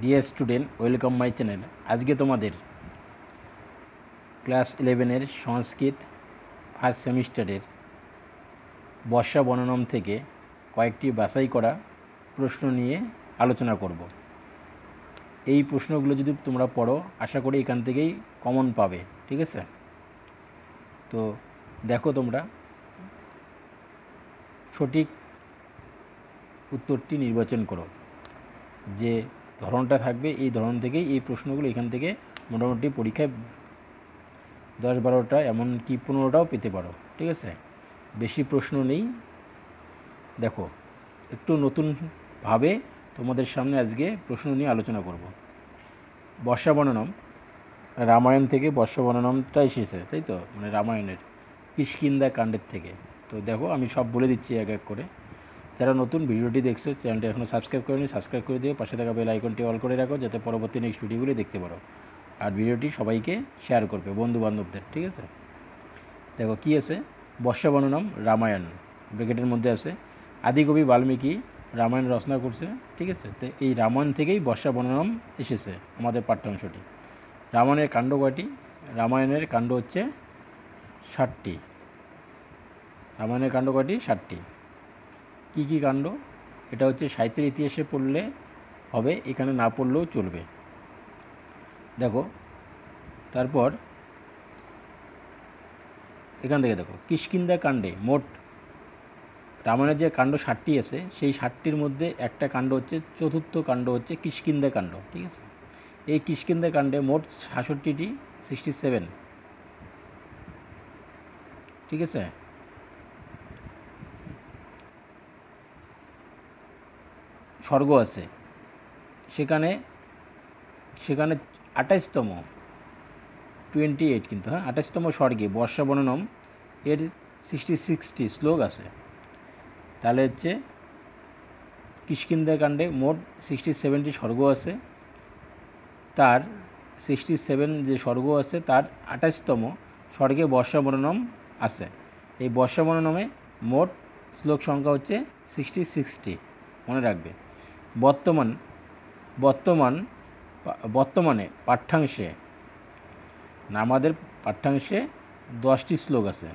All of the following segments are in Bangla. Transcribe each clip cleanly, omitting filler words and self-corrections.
Dear student, welcome my channel. আজকে তোমাদের ক্লাস 11-এর সংস্কৃত ফার্স্ট সেমিস্টারের বর্ষা বর্ণনম থেকে কয়েকটি বাছাই করা প্রশ্ন নিয়ে আলোচনা করব। এই প্রশ্নগুলো যদি তোমরা পড়ো, আশা করি এখান থেকেই কমন পাবে। ঠিক আছে, তো দেখো তোমরা সঠিক উত্তরটি নির্বাচন করো। যে ধরনটা থাকবে এই ধরন থেকেই এই প্রশ্নগুলো এখান থেকে মোটামুটি পরীক্ষায় 10-12টা এমনকি 15টাও পেতে পারো। ঠিক আছে, বেশি প্রশ্ন নেই। দেখো, একটু নতুনভাবে তোমাদের সামনে আজকে প্রশ্ন নিয়ে আলোচনা করব। বর্ষা বর্ণনম রামায়ণ থেকে বর্ষা বর্ণনমটা এসেছে, তাই তো, মানে রামায়ণের কিষ্কিন্ধা কাণ্ডের থেকে। তো দেখো, আমি সব বলে দিচ্ছি এক এক করে। যারা নতুন ভিডিওটি দেখছো, চ্যানেলটি এখনও সাবস্ক্রাইব করেনি, সাবস্ক্রাইব করে দিও। পাশে থাকা বেল আইকনটি অল করে রাখো, যাতে পরবর্তী নেক্সট ভিডিওগুলি দেখতে পারো। আর ভিডিওটি সবাইকে শেয়ার করবে, বন্ধুবান্ধবদের। ঠিক আছে, দেখো কী আছে। বর্ষা বর্ণনম রামায়ণ, ব্র্যাকেটের মধ্যে আছে আদিকবি বাল্মীকি রামায়ণ রচনা করছে। ঠিক আছে, তো এই রামায়ণ থেকেই বর্ষা বর্ণনম এসেছে আমাদের পাঠ্যাংশটি। রামায়ণের কাণ্ড কয়টি? রামায়ণের কাণ্ড হচ্ছে 60টি। রামায়ণের কাণ্ড কয়টি? 60টি। কী কী কাণ্ড? এটা হচ্ছে সাহিত্যের ইতিহাসে পড়লে হবে, এখানে না পড়লেও চলবে। দেখো, তারপর এখান থেকে দেখো, কিষ্কিন্ধা কাণ্ডে মোট রামায়ণের যে কাণ্ড 60টি আছে, সেই 60টির মধ্যে একটা কাণ্ড হচ্ছে, চতুর্থ কাণ্ড হচ্ছে কিষ্কিন্ধা কাণ্ড। ঠিক আছে, এই কিষ্কিন্ধা কাণ্ডে মোট 66টি 67। ঠিক আছে, স্বর্গ আছে সেখানে 28তম 28 কিন্তু, হ্যাঁ, 28তম স্বর্গে বর্ষা বর্ণনম এর 66টি শ্লোক আছে। তাহলে হচ্ছে কিষ্কিন্ধা কাণ্ডে মোট 67টি স্বর্গ আছে। তার 67 যে স্বর্গ আছে, তার 28তম স্বর্গে বর্ষা বর্ণনম আছে। এই বর্ষা বর্ণনমে মোট শ্লোক সংখ্যা হচ্ছে 66টি, মনে রাখবে। বর্তমানে পাঠ্যাংশে আমাদের পাঠ্যাংশে 10টি শ্লোক আছে।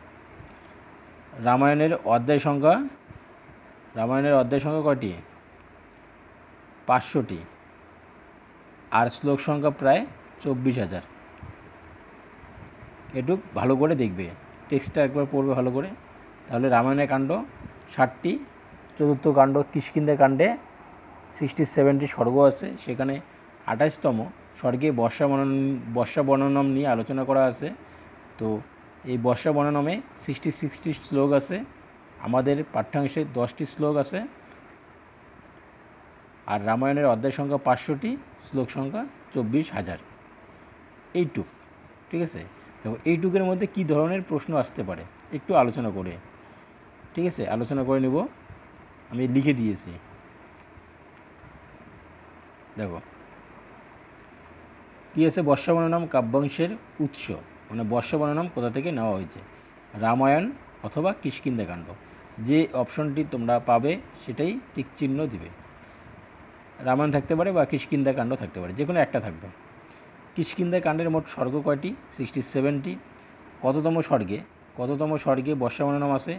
রামায়ণের অধ্যায় সংখ্যা কয়টি? 500টি। আর শ্লোক সংখ্যা প্রায় 24,000। একটু ভালো করে দেখবে, টেক্সটটা একবার পড়বে ভালো করে। তাহলে রামায়ণের কাণ্ড 60টি, চতুর্থ কাণ্ড কিষ্কিন্ধা কাণ্ডে 67টি স্বর্গ আছে। সেখানে 28তম স্বর্গে বর্ষা বর্ণনম নিয়ে আলোচনা করা আছে। তো এই বর্ষা বর্ণনমে 66টি শ্লোক আছে। আমাদের পাঠ্যাংশে 10টি শ্লোক আছে। আর রামায়ণের অধ্যায় সংখ্যা 500টি, শ্লোক সংখ্যা 24,000। এইটুক। ঠিক আছে, দেখো এইটুকের মধ্যে কী ধরনের প্রশ্ন আসতে পারে একটু আলোচনা করে। ঠিক আছে, আলোচনা করে নেব, আমি লিখে দিয়েছি। দেখো কী আছে, বর্ষা বর্ণনম কাব্যাংশের উৎস, মানে বর্ষা বর্ণনম কোথা থেকে নেওয়া হয়েছে? রামায়ণ অথবা কিষ্কিন্ধা কাণ্ড। যে অপশনটি তোমরা পাবে সেটাই টিক চিহ্ন দিবে। রামায়ণ থাকতে পারে বা কিষ্কিন্ধা কাণ্ড থাকতে পারে, যে কোনো একটা থাকবে। কিষ্কিন্ধা কাণ্ডের মোট স্বর্গ কয়টি? 67টি। কততম স্বর্গে বর্ষা বর্ণনম আছে?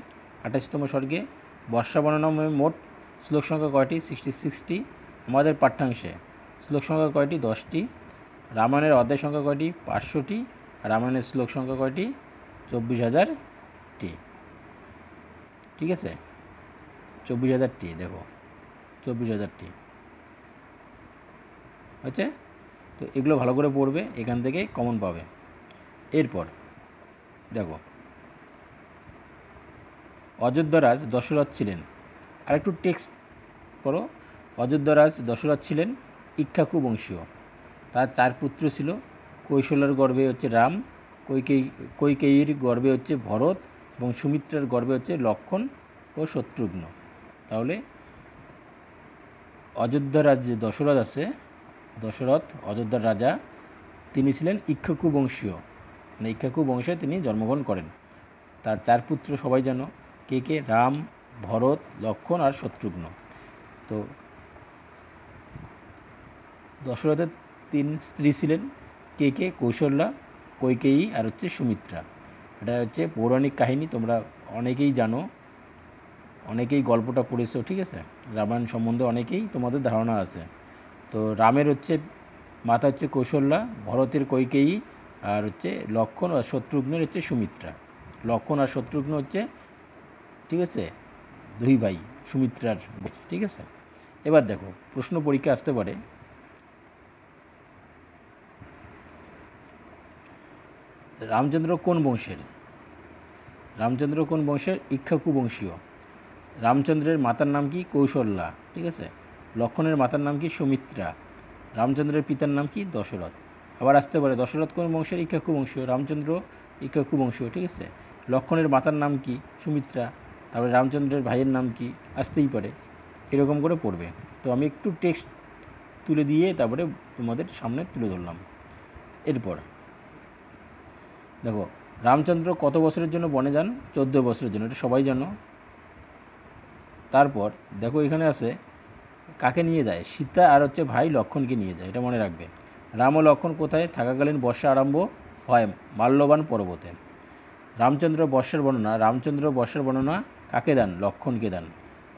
28তম স্বর্গে। বর্ষা বর্ণনমের মোট শ্লোক সংখ্যা কয়টি? 66টি। আমাদের পাঠ্যাংশে শ্লোক সংখ্যা কয়টি? 10টি। রামায়ণের অধ্যায় সংখ্যা কয়টি? 500টি। রামায়ণের শ্লোক সংখ্যা কয়টি? 24,000টি। ঠিক আছে, 24,000টি। দেখো 24,000টি হচ্ছে। তো এগুলো ভালো করে পড়বে, এখান থেকে কমন পাবে। এরপর দেখো, অযোধ্যারাজ দশরথ ছিলেন, আর একটু টেক্সট পড়ো। অযোধ্যারাজ দশরথ ছিলেন ইক্ষ্বাকু বংশীয়। তার 4 পুত্র ছিল। কৌশলের গর্ভে হচ্ছে রাম, কৈকেয়ীর গর্ভে হচ্ছে ভরত, এবং সুমিত্রার গর্ভে হচ্ছে লক্ষ্মণ ও শত্রুঘ্ন। তাহলে অযোধ্যার রাজ্যে দশরথ অযোধ্যার রাজা, তিনি ছিলেন ইক্ষ্বাকু বংশীয়, মানে ইক্ষ্বাকু বংশে তিনি জন্মগ্রহণ করেন। তার 4 পুত্র সবাই জানো, কে? রাম, ভরত, লক্ষ্মণ আর শত্রুঘ্ন। তো দশরথের 3 স্ত্রী ছিলেন, কে কে? কৌশল্যা, কৈকেয়ী আর হচ্ছে সুমিত্রা। এটা হচ্ছে পৌরাণিক কাহিনী, তোমরা অনেকেই জানো, অনেকেই গল্পটা পড়েছো, ঠিক আছে? রামায়ণ সম্বন্ধে অনেকেই তোমাদের ধারণা আছে। তো রামের হচ্ছে মাতা হচ্ছে কৌশল্যা, ভরতের কৈকেয়ী, আর হচ্ছে লক্ষ্মণ আর শত্রুঘ্নের হচ্ছে সুমিত্রা। লক্ষ্মণ আর শত্রুঘ্ন হচ্ছে, ঠিক আছে, 2 ভাই সুমিত্রার, ঠিক আছে? এবার দেখো প্রশ্ন পরীক্ষা আসতে পারে, রামচন্দ্র কোন বংশের? রামচন্দ্র কোন বংশের? ইক্ষ্বাকু বংশীয়। রামচন্দ্রের মাতার নাম কি? কৌশল্যা, ঠিক আছে? লক্ষ্মণের মাতার নাম কি? সুমিত্রা। রামচন্দ্রের পিতার নাম কি? দশরথ। আবার আসতে পারে দশরথ কোন বংশের? ইক্ষ্বাকু বংশীয়। রামচন্দ্র ইক্ষ্বাকু বংশীয়, ঠিক আছে? লক্ষ্মণের মাতার নাম কি? সুমিত্রা। তারপরে রামচন্দ্রের ভাইয়ের নাম কি? আসতেই পারে, এরকম করে পড়বে। তো আমি একটু টেক্সট তুলে দিয়ে তারপরে তোমাদের সামনে তুলে ধরলাম। এরপর দেখো, রামচন্দ্র কত বছরের জন্য বনে যান? 14 বছরের জন্য, এটা সবাই জানো। তারপর দেখো এখানে আছে কাকে নিয়ে যায়? সীতা আর হচ্ছে ভাই লক্ষ্মণকে নিয়ে যায়, এটা মনে রাখবে। রাম ও লক্ষ্মণ কোথায় থাকাকালীন বর্ষা আরম্ভ হয়? মাল্যবান পর্বতে। রামচন্দ্র বর্ষার বর্ণনা কাকে দেন? লক্ষ্মণকে দেন।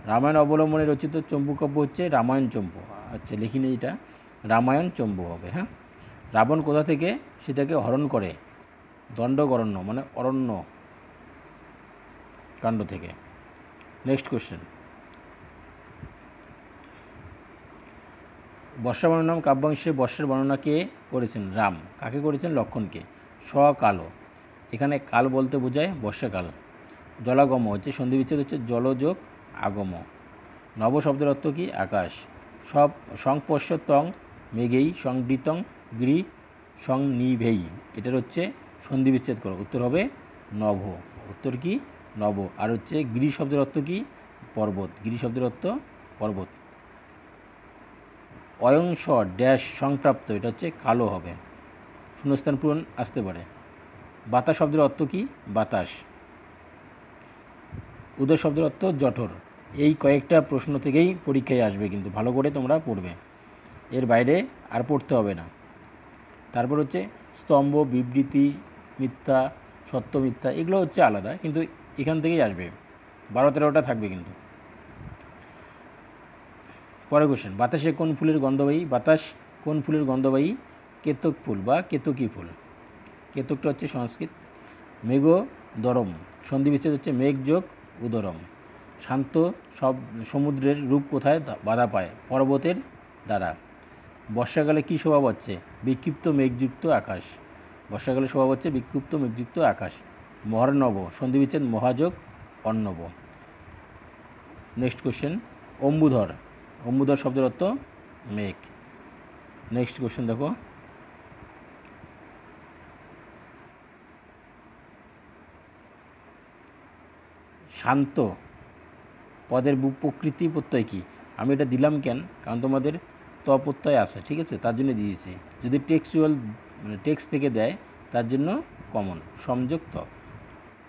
রামায়ণ অবলম্বনে রচিত চম্পু হচ্ছে রামায়ণ চম্পু। আচ্ছা লিখি নেই, এটা রামায়ণ চম্পু হবে। হ্যাঁ, রাবণ কোথা থেকে সীতাকে হরণ করে? দণ্ডকরণ্য মানে অরণ্য কাণ্ড থেকে। নেক্সট কোশ্চেন, বর্ষা বর্ণনাম কাব্যাংশে বর্ষার বর্ণনা কে করেছেন? রাম। কাকে করেছেন? লক্ষ্মণকে। সকালো, এখানে কাল বলতে বোঝায় বর্ষাকাল। জলাগম হচ্ছে সন্ধিবিচ্ছেদ হচ্ছে জলযোগ আগম। নব শব্দের অর্থ কি? আকাশ। সব সংপশ্যতং মেঘেই সংবৃতং গৃহ সংনিভেই, এটার হচ্ছে সন্ধিবিচ্ছেদ করো, উত্তর হবে নভ। উত্তর কি? নব। আর হচ্ছে গিরি শব্দের অর্থ কি? পর্বত। গিরি শব্দের অর্থ পর্বত। অয়ংস ড্যাশ সংপ্রাপ্ত, এটা হচ্ছে কালো হবে, শূন্যস্থান পূরণ আসতে পারে। বাতাস শব্দের অর্থ কি? বাতাস। উদয় শব্দের অর্থ জঠর। এই কয়েকটা প্রশ্ন থেকেই পরীক্ষায় আসবে, কিন্তু ভালো করে তোমরা পড়বে, এর বাইরে আর পড়তে হবে না। তারপর হচ্ছে স্তম্ভ, বিবৃতি, মিথ্যা, সত্য মিথ্যা, এগুলো হচ্ছে আলাদা, কিন্তু এখান থেকেই আসবে, 12-13টা থাকবে কিন্তু। পরের কোশ্চেন, বাতাসে কোন ফুলের গন্ধবাহী? বাতাস কোন ফুলের গন্ধবাহী? কেতক ফুল বা কেতকী ফুল। কেতকটা হচ্ছে সংস্কৃত। মেঘ দরম, সন্ধিবিচ্ছেদ হচ্ছে মেঘ যোগ উদরম। শান্ত সব সমুদ্রের রূপ কোথায় বাধা পায়? পর্বতের দ্বারা। বর্ষাকালে কী স্বভাব হচ্ছে? বিক্ষিপ্ত মেঘযুক্ত আকাশ। বর্ষাকালে স্বভাব হচ্ছে বিক্ষিপ্ত মেঘযুক্ত আকাশ। মহার্ণব, সন্ধিবিচ্ছেদ মহাযোগ অর্ণব। নেক্সট কোশ্চেন, অম্বুধর। অম্বুধর শব্দের অর্থ মেঘ। নেক্সট কোশ্চেন দেখো, শান্ত পদের প্রকৃতি প্রত্যয় কী? আমি এটা দিলাম কেন? কারণ তোমাদের ত প্রত্যয় আছে, ঠিক আছে, তার জন্য দিয়েছি। যদি টেক্সচুয়াল মানে টেক্সট থেকে দেয় তার জন্য কমন সংযোগ ত,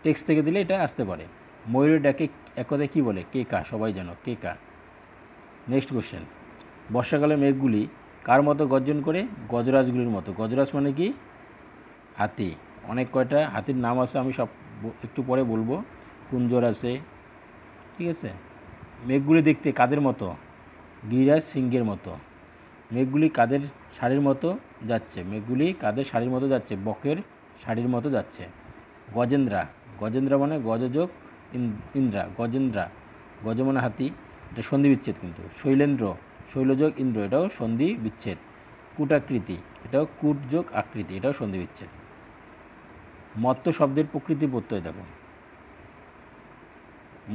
টেক্সট থেকে দিলে এটা আসতে পারে। ময়ূরের ডাকে এক কথায় কী বলে? কে কা, সবাই জানো কে কা। নেক্সট কোশ্চেন, বর্ষাকালে মেঘগুলি কার মতো গর্জন করে? গজরাজগুলির মতো। গজরাজ মানে কি? হাতি। অনেক কয়টা হাতির নাম আছে, আমি সব একটু পরে বলবো। কুঞ্জর আছে, ঠিক আছে। মেঘগুলি দেখতে কাদের মতো? গিরিরাজ সিংহের মতো। মেঘগুলি কাদের শাড়ির মতো যাচ্ছে? মেঘগুলি কাদের শাড়ির মতো যাচ্ছে? বকের শাড়ির মতো যাচ্ছে। গজেন্দ্রা, গজেন্দ্রা মানে গজযোগ ইন্দ্রা, গজেন্দ্রা, গজ মানে হাতি, এটা সন্ধি বিচ্ছেদ কিন্তু। শৈলেন্দ্র, শৈলযোগ ইন্দ্র, এটাও সন্ধি বিচ্ছেদ। কূটাকৃতি, এটাও কূট যোগ আকৃতি, এটাও সন্ধি বিচ্ছেদ। মত্ত শব্দের প্রকৃতি প্রত্যয় দেখো,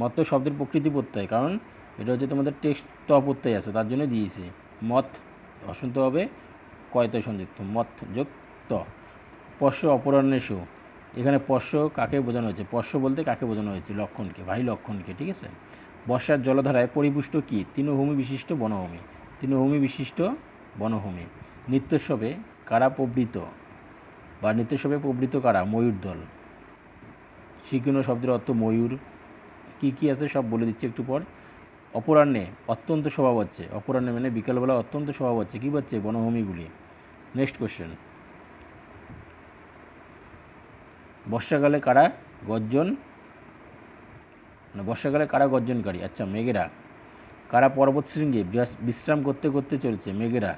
মত শব্দের প্রকৃতি প্রত্যয়, কারণ এটা হচ্ছে তোমাদের টেক্সট ত প্রত্যয় আছে, তার জন্য দিয়েছি। মত অসন্ত হবে কয়তয় সংযুক্ত, মত যোগ ত। পশ্য অপরাহ্নেষু, এখানে পশ্য কাকে বোঝানো হয়েছে? পশ্য বলতে কাকে বোঝানো হয়েছে? লক্ষ্মণকে, ভাই লক্ষ্মণকে, ঠিক আছে। বর্ষার জলধারায় পরিপুষ্ট কি? তৃণভূমি বিশিষ্ট বনভূমি। তৃণভূমি বিশিষ্ট বনভূমি। নৃত্যোৎসবে কারা প্রবৃত বা নৃত্যোৎসবে প্রবৃত কারা? ময়ূর দল। শিখিন শব্দের অর্থ ময়ূর। কী কী আছে সব বলে দিচ্ছি একটু পর। অপরাহ্নে অত্যন্ত স্বভাব হচ্ছে, অপরাহ্নে মানে বিকালবেলা অত্যন্ত স্বভাব হচ্ছে, কী পাচ্ছে? বনভূমিগুলি। নেক্সট কোশ্চেন, বর্ষাকালে কারা গর্জন, বর্ষাকালে কারা গর্জনকারী? আচ্ছা, মেঘেরা। কারা পর্বত শৃঙ্গে বিশ্রাম করতে করতে চলছে? মেঘেরা।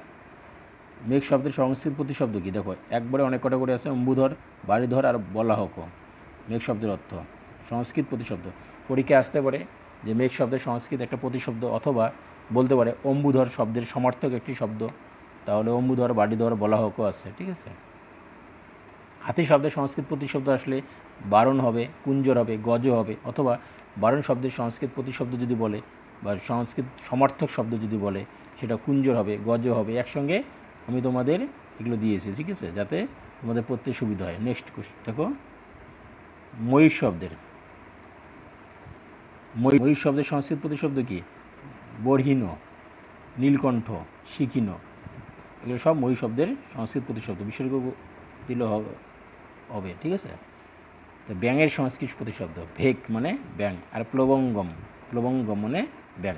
মেঘ শব্দের সংস্কৃত প্রতিশব্দ কী? দেখো একবারে অনেক কটা করে আছে, অম্বুধর, বাড়িধর আর বলাহক। মেঘ শব্দের অর্থ সংস্কৃত প্রতিশব্দ। পরীক্ষায় আসতে পারে যে মেঘ শব্দের সংস্কৃত একটা প্রতিশব্দ, অথবা বলতে পারে অম্বুধর শব্দের সমার্থক একটি শব্দ, তাহলে অম্বুধর, বাড়িধর, বলাহকও আছে। ঠিক আছে। হাতি শব্দের সংস্কৃত প্রতিশব্দ আসলে বারণ হবে, কুঞ্জর হবে, গজ হবে, অথবা বারণ শব্দের সংস্কৃত প্রতিশব্দ যদি বলে বা সংস্কৃত সমার্থক শব্দ যদি বলে সেটা কুঞ্জর হবে, গজ হবে। একসঙ্গে আমি তোমাদের এগুলো দিয়েছি, ঠিক আছে, যাতে তোমাদের পড়তে সুবিধা হয়। নেক্সট কোশ্চেন দেখো, ময়ূর শব্দের, ময়ূর শব্দের সংস্কৃত প্রতিশব্দ কি? বর্হিণ, নীলকণ্ঠ, শিখিন, এগুলো সব ময়ূর শব্দের সংস্কৃত প্রতিশব্দ। বিসর্গ দিলে হবে, ঠিক আছে। তো ব্যাঙের সংস্কৃত প্রতিশব্দ ভেক মানে ব্যাং, আর প্লবঙ্গম, প্লবঙ্গম মানে ব্যাং।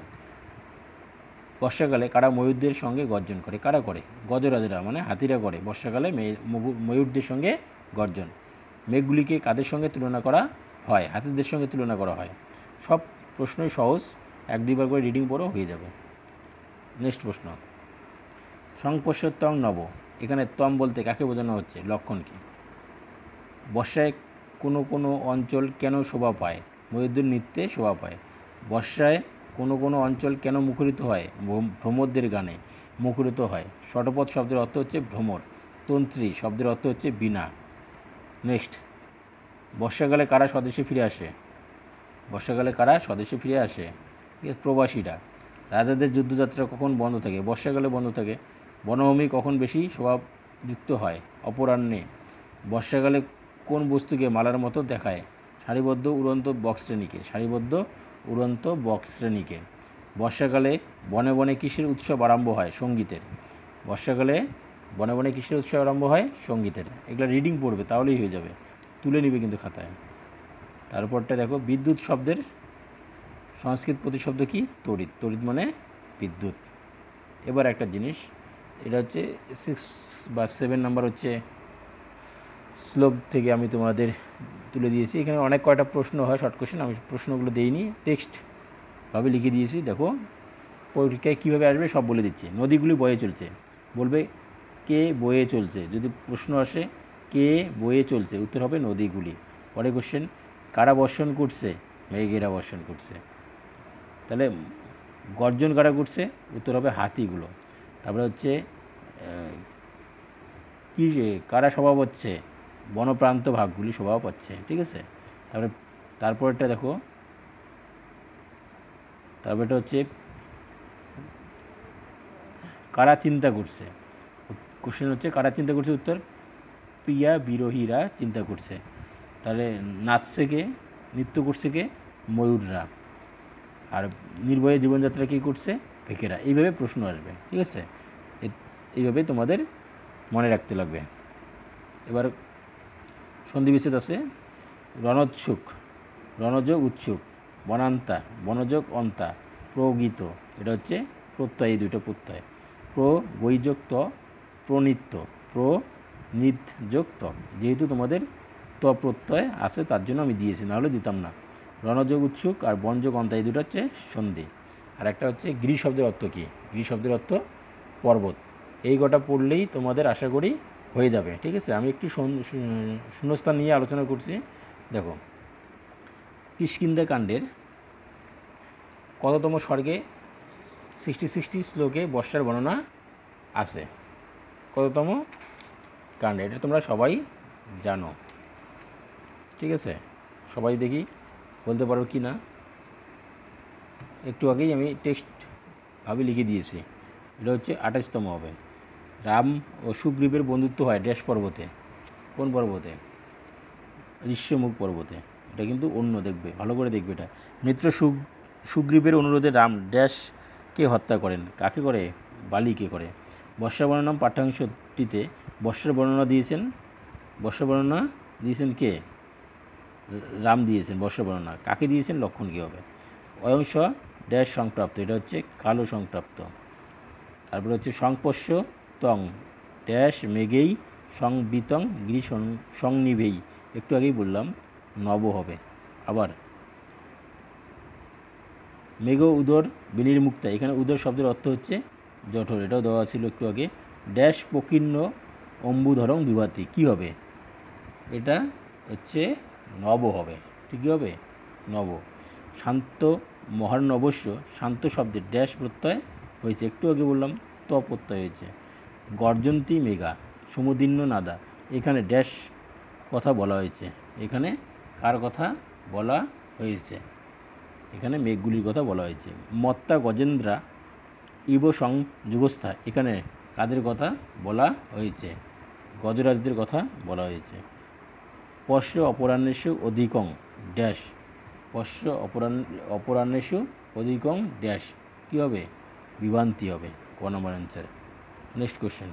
বর্ষাকালে কারা ময়ূরদের সঙ্গে গর্জন করে? কারা করে? গজরাজরা মানে হাতিরা করে বর্ষাকালে ময়ূরদের সঙ্গে গর্জন। মেঘগুলিকে কাদের সঙ্গে তুলনা করা হয়? হাতিদের সঙ্গে তুলনা করা হয়। সব প্রশ্নই সহজ, এক দুইবার করে রিডিং পড়ো হয়ে যাবে। নেক্সট প্রশ্ন, সংপশ্যত্বং নব, এখানে তম বলতে কাকে বোঝানো হচ্ছে? লক্ষণ কী? বর্ষায় কোনো কোনো অঞ্চল কেন শোভা পায়? ময়ূরদের নৃত্যে শোভা পায়। বর্ষায় কোনো কোনো অঞ্চল কেন মুখরিত হয়? ভ্রমরদের গানে মুখরিত হয়। শতপথ শব্দের অর্থ হচ্ছে ভ্রমর। তন্ত্রী শব্দের অর্থ হচ্ছে বীণা। নেক্সট, বর্ষাকালে কারা স্বদেশে ফিরে আসে? বর্ষাকালে কারা স্বদেশে ফিরে আসে? প্রবাসীরা। রাজাদের যুদ্ধযাত্রা কখন বন্ধ থাকে? বর্ষাকালে বন্ধ থাকে। বনভূমি কখন বেশি শোভাযুক্ত হয়? অপরাহ্নে। বর্ষাকালে কোন বস্তুকে মালার মতো দেখায়? সারিবদ্ধ উড়ন্ত বক্স শ্রেণীকে, সারিবদ্ধ উড়ন্ত বক্স শ্রেণীকে। বর্ষাকালে বনে বনে কিসের উৎসব আরম্ভ হয়? সঙ্গীতের। বর্ষাকালে বনে বনে কিসের উৎসব আরম্ভ হয়? সঙ্গীতের। এগুলো রিডিং পড়বে, তাহলেই হয়ে যাবে, তুলে নিবে কিন্তু খাতায়। তারপরটা দেখো, বিদ্যুৎ শব্দের সংস্কৃত প্রতিশব্দ কি? তড়িৎ। তড়িৎ মানে বিদ্যুৎ। এবার একটা জিনিস, এটা হচ্ছে 6 বা 7 নাম্বার হচ্ছে শ্লোক থেকে আমি তোমাদের তুলে দিয়েছি। এখানে অনেক কয়টা প্রশ্ন হয়, শর্ট কোশ্চেন, আমি প্রশ্নগুলো দেইনি, টেক্সটভাবে লিখে দিয়েছি। দেখো পরীক্ষায় কীভাবে আসবে সব বলে দিচ্ছি। নদীগুলি বয়ে চলছে, বলবে কে বয়ে চলছে। যদি প্রশ্ন আসে কে বয়ে চলছে, উত্তর হবে নদীগুলি। পরে কোশ্চেন, কারা বর্ষণ করছে? মেঘেরা বর্ষণ করছে। তাহলে গর্জন কারা করছে? উত্তর হবে হাতিগুলো। তারপরে হচ্ছে কি, কারা স্বভাব হচ্ছে? বনপ্রান্ত ভাগগুলি স্বভাব হচ্ছে, ঠিক আছে। তারপরটা দেখো, তারপরটা হচ্ছে কারা চিন্তা করছে। কোশ্চেন হচ্ছে কারা চিন্তা করছে, উত্তর প্রিয়া বিরোহীরা চিন্তা করছে। তাহলে নাচছে কে? নৃত্য করছে কে? ময়ূররা। আর নির্ভয়ে জীবনযাত্রা কী করছে? ভেকেরা। এইভাবে প্রশ্ন আসবে, ঠিক আছে। এইভাবে তোমাদের মনে রাখতে লাগবে। এবার সন্ধিবিচ্ছেদ আছে, রণোৎসুক, রণযোগ উৎসুক, বনান্তা, বনযোগ অন্তা, প্রগীত, এটা হচ্ছে প্রত্যয়, এই দুটো প্রত্যয়। বৈযোগ ত, প্রনিত্য, প্রনিযোগ ত। যেহেতু তোমাদের ত প্রত্যয় আছে তার জন্য আমি দিয়েছি, নাহলে দিতাম না। রণযোগ উৎসুক আর বনযোগ অন্তা, এই দুটো হচ্ছে সন্ধি। আর একটা হচ্ছে গৃহ শব্দের অর্থ কী? গৃহ শব্দের অর্থ পর্বত। এই কটা পড়লেই তোমাদের আশা করি হয়ে যাবে, ঠিক আছে। আমি একটু শূন্যস্থান নিয়ে আলোচনা করছি। দেখো, কিষ্কিন্ধা কাণ্ডের কততম স্বর্গে 60 শ্লোকে বর্ষার বর্ণনা আছে? কততম কাণ্ডে? এটা তোমরা সবাই জানো, ঠিক আছে। সবাই দেখি বলতে পারো কি না। একটু আগেই আমি টেক্সটভাবে লিখে দিয়েছি। এটা হচ্ছে 28তম হবে। রাম ও সুগ্রীবের বন্ধুত্ব হয় ড্যাশ পর্বতে। কোন পর্বতে? ঋষ্যমুখ পর্বতে। এটা কিন্তু অন্য, দেখবে ভালো করে দেখবে এটা। মিত্র সুগ্রীবের অনুরোধে রাম ড্যাশকে হত্যা করেন। কাকে করে? বালিকে করে। বর্ষা বর্ণনা পাঠ্যাংশটিতে বর্ষার বর্ণনা দিয়েছেন, বর্ষা বর্ণনা দিয়েছেন কে? রাম দিয়েছেন বর্ষা বর্ণনা। কাকে দিয়েছেন? লক্ষণ কী হবে? অয়ংস ড্যাশ সংপ্রাপ্ত, এটা হচ্ছে কালো সংপ্রাপ্ত। তারপরে হচ্ছে সংপর্শ তং ড্যাশ মেঘেই সংবিতং গিরি সংনিভেই, একটু আগেই বললাম নব হবে। আবার মেঘ উদর বিনির্মুক্তা, এখানে উদর শব্দের অর্থ হচ্ছে জঠর, এটাও দেওয়া ছিল একটু আগে। ড্যাশ প্রকীর্ণ অম্বুধরং বিভাতি, কী হবে? এটা হচ্ছে নব হবে, ঠিক হবে নব। শান্ত মহার্ণবস্য, শান্ত শব্দের ড্যাশ প্রত্যয় হয়েছে, একটু আগে বললাম ত প্রত্যয় হয়েছে। গর্জন্তী মেঘা সমুদীর্ণ নাদা, এখানে ড্যাশ কথা বলা হয়েছে, এখানে কার কথা বলা হয়েছে? এখানে মেঘগুলির কথা বলা হয়েছে। মত্তা গজেন্দ্রা ইব সংযুগস্থা, এখানে কাদের কথা বলা হয়েছে? গজরাজদের কথা বলা হয়েছে। পশ্য অপরাহ্নেষু অধিকং ড্যাশ, পশ্য অপরাহ্নেষু অধিকং ড্যাশ, কী হবে? বিভ্রান্তি হবে, ক নম্বর অ্যান্সার। নেক্সট কোশ্চেন,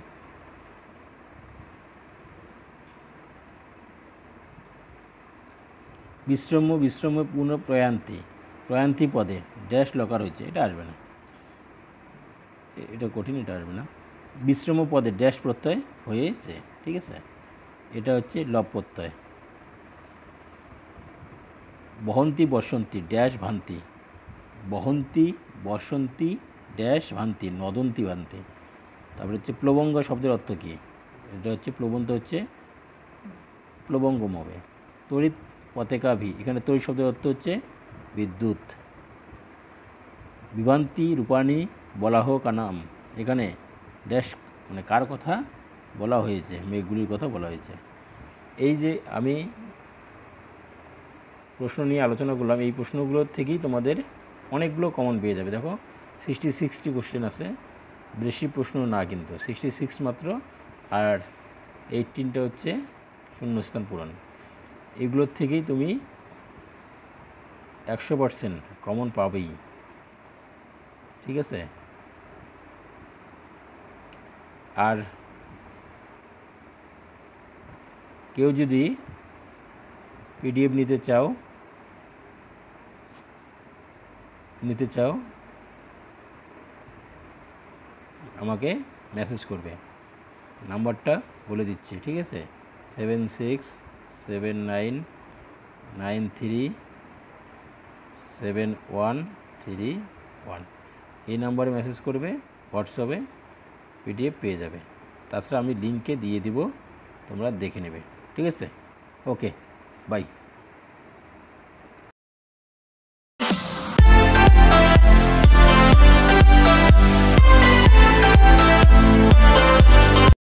বিশ্রম্য বিশ্রম্য পুনঃ প্রয়ান্তি, প্রয়ান্তি পদে ড্যাশ লকার হয়েছে, এটা আসবে না, এটা কঠিন, এটা আসবে না। বিশ্রম্য পদে ড্যাশ প্রত্যয় হয়েছে, ঠিক আছে, এটা হচ্ছে লব প্রত্যয়। বহন্তি বসন্তি ড্যাশ ভান্তি, বহন্তি বসন্তি ড্যাশ ভান্তি নদন্তি ভান্তি। তারপরে হচ্ছে প্লবঙ্গ শব্দের অর্থ কী? এটা হচ্ছে প্লবন্ত হচ্ছে প্লবঙ্গম হবে। তড়িৎ পতেকাভি, এখানে তড়িৎ শব্দের অর্থ হচ্ছে বিদ্যুৎ। বিভান্তি রূপাণী বলাহ কানাম, এখানে ড্যাশ মানে কার কথা বলা হয়েছে? মেঘগুলির কথা বলা হয়েছে। এই যে আমি প্রশ্ন নিয়ে আলোচনা করলাম, এই প্রশ্নগুলোর থেকেই তোমাদের অনেকগুলো কমন পেয়ে যাবে। দেখো 66টি কোশ্চেন আছে, বেশি প্রশ্ন না কিন্তু, 66 মাত্র, আর 18টা হচ্ছে শূন্যস্থান পূরণ। এগুলোর থেকেই তুমি 100% কমন পাবেই, ঠিক আছে। আর কেউ যদি পিডিএফ নিতে চাও আমাকে মেসেজ করবে, নাম্বারটা বলে দিচ্ছি, ঠিক আছে, 7679371331, এই নাম্বারে মেসেজ করবে, হোয়াটসঅ্যাপে পিডিএফ পেয়ে যাবে। তাছাড়া আমি লিঙ্কে দিয়ে দিব, তোমরা দেখে নেবে, ঠিক আছে। ওকে, বাই।